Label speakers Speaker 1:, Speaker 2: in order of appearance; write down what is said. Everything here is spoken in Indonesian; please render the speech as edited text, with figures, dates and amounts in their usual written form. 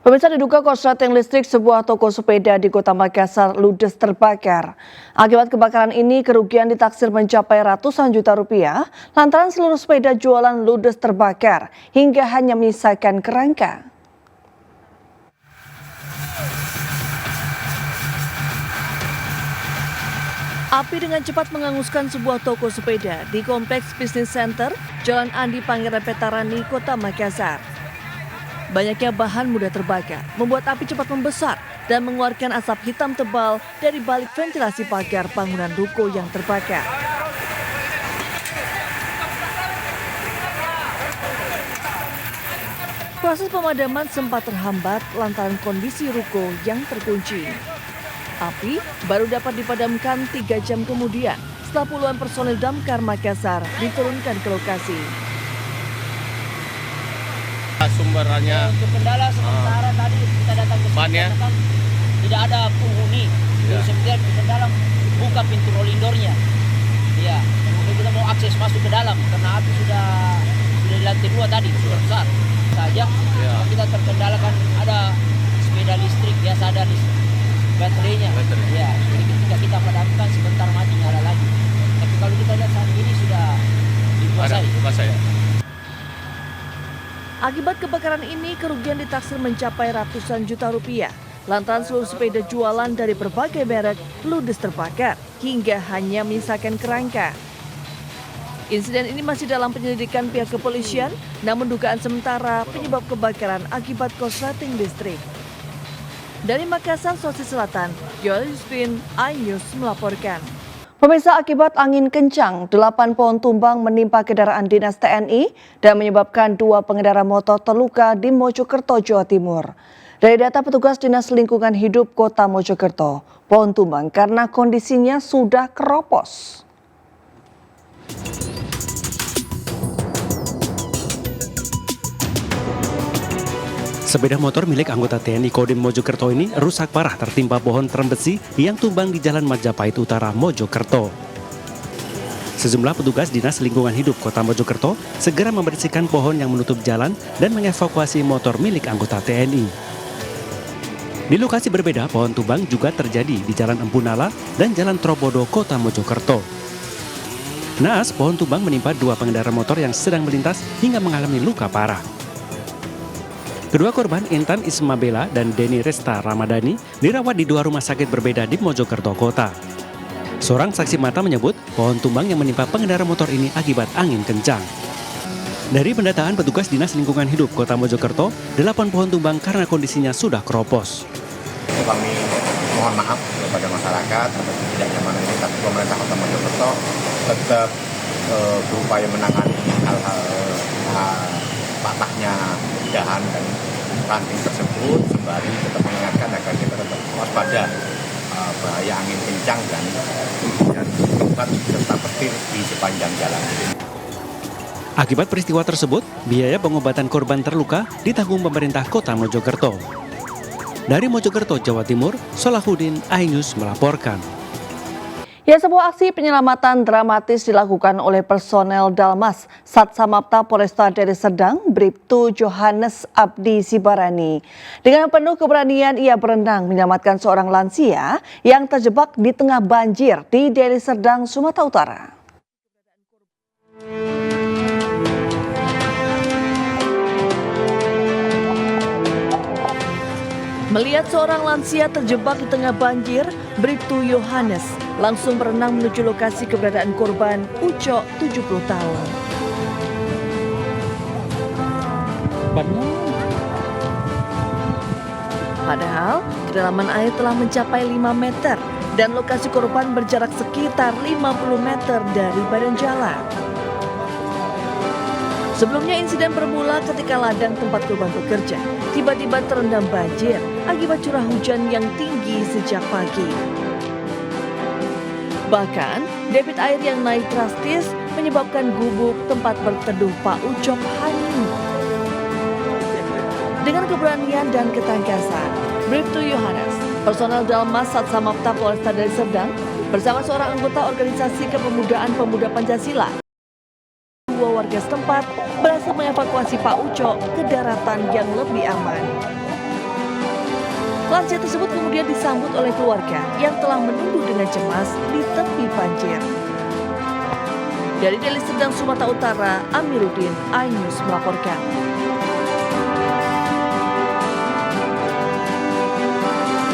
Speaker 1: Pemirsa, diduga korsleting listrik sebuah toko sepeda di Kota Makassar ludes terbakar. Akibat kebakaran ini, kerugian ditaksir mencapai ratusan juta rupiah lantaran seluruh sepeda jualan ludes terbakar hingga hanya menyisakan kerangka. Api dengan cepat menghanguskan sebuah toko sepeda di Kompleks Business Center, Jalan Andi Pangeran Petarani, Kota Makassar. Banyaknya bahan mudah terbakar, membuat api cepat membesar dan mengeluarkan asap hitam tebal dari balik ventilasi pagar bangunan ruko yang terbakar. Proses pemadaman sempat terhambat lantaran kondisi ruko yang terkunci. Api baru dapat dipadamkan 3 jam kemudian setelah puluhan personel damkar Makassar diturunkan ke lokasi.
Speaker 2: Sumbernya
Speaker 3: untuk kendala sementara tadi kita datang ke sini kan tidak ada penghuni. Jadi sebenarnya kendala buka pintu rolling door-nya. Iya, kemudian kita mau akses masuk ke dalam karena api sudah di lantai 2 tadi sudah besar. Saja kita terkendalakan ada sepeda listrik biasa ada baterainya. Ya, jadi ketika kita padamkan sebentar mati nyala lagi. Tapi kalau kita lihat saat ini sudah dikuasai.
Speaker 1: Akibat kebakaran ini, kerugian ditaksir mencapai ratusan juta rupiah. Lantaran seluruh sepeda jualan dari berbagai merek ludes terbakar hingga hanya menyisakan kerangka. Insiden ini masih dalam penyelidikan pihak kepolisian, namun dugaan sementara penyebab kebakaran akibat korsleting listrik. Dari Makassar, Sulawesi Selatan, Yoel Yuspin, iNews melaporkan. Pemirsa, akibat angin kencang, 8 pohon tumbang menimpa kendaraan dinas TNI dan menyebabkan 2 pengendara motor terluka di Mojokerto, Jawa Timur. Dari data petugas Dinas Lingkungan Hidup Kota Mojokerto, pohon tumbang karena kondisinya sudah keropos.
Speaker 4: Sepeda motor milik anggota TNI Kodim Mojokerto ini rusak parah tertimpa pohon terem besi yang tumbang di Jalan Majapahit Utara, Mojokerto. Sejumlah petugas Dinas Lingkungan Hidup Kota Mojokerto segera membersihkan pohon yang menutup jalan dan mengevakuasi motor milik anggota TNI. Di lokasi berbeda, pohon tumbang juga terjadi di Jalan Empu Nala dan Jalan Trobodo, Kota Mojokerto. Naas, pohon tumbang menimpa 2 pengendara motor yang sedang melintas hingga mengalami luka parah. Kedua korban, Intan Ismabela dan Deni Resta Ramadhani, dirawat di 2 rumah sakit berbeda di Mojokerto Kota. Seorang saksi mata menyebut pohon tumbang yang menimpa pengendara motor ini akibat angin kencang. Dari pendataan petugas Dinas Lingkungan Hidup Kota Mojokerto, 8 pohon tumbang karena kondisinya sudah keropos.
Speaker 5: Kami mohon maaf kepada masyarakat atas ketidaknyamanan ini, tapi pemerintah Kota Mojokerto tetap berupaya menangani hal-hal patahnya dahan dan ranting tersebut, sembari tetap mengingatkan agar kita tetap waspada bahaya angin kencang dan tempat serta petir di sepanjang jalan.
Speaker 4: Akibat peristiwa tersebut, biaya pengobatan korban terluka ditanggung pemerintah Kota Mojokerto. Dari Mojokerto, Jawa Timur, Solahuddin, iNews melaporkan.
Speaker 1: Ya, sebuah aksi penyelamatan dramatis dilakukan oleh personel Dalmas Satsamapta Polresta Deli Serdang, Bribtu Johannes Abdi Sibarani. Dengan penuh keberanian, ia berenang menyelamatkan seorang lansia yang terjebak di tengah banjir di Deli Serdang, Sumatera Utara. Melihat seorang lansia terjebak di tengah banjir, Bribtu Johannes langsung berenang menuju lokasi keberadaan korban, Uco, 70 tahun. Padahal, kedalaman air telah mencapai 5 meter dan lokasi korban berjarak sekitar 50 meter dari badan jalan. Sebelumnya insiden bermula ketika ladang tempat korban bekerja tiba-tiba terendam banjir akibat curah hujan yang tinggi sejak pagi. Bahkan, debit air yang naik drastis menyebabkan gubuk tempat berteduh Pak Ucok hanyut. Dengan keberanian dan ketangkasan, Bribtu Johannes, personel Dalmas Satsamapta Polresta Deli Serdang, bersama seorang anggota organisasi kepemudaan pemuda Pancasila, 2 warga setempat berhasil mengevakuasi Pak Uco ke daratan yang lebih aman. Lansia tersebut kemudian disambut oleh keluarga yang telah menunggu dengan cemas di tepi banjir. Dari Deli Serdang, Sumatera Utara, Amiruddin, iNews melaporkan.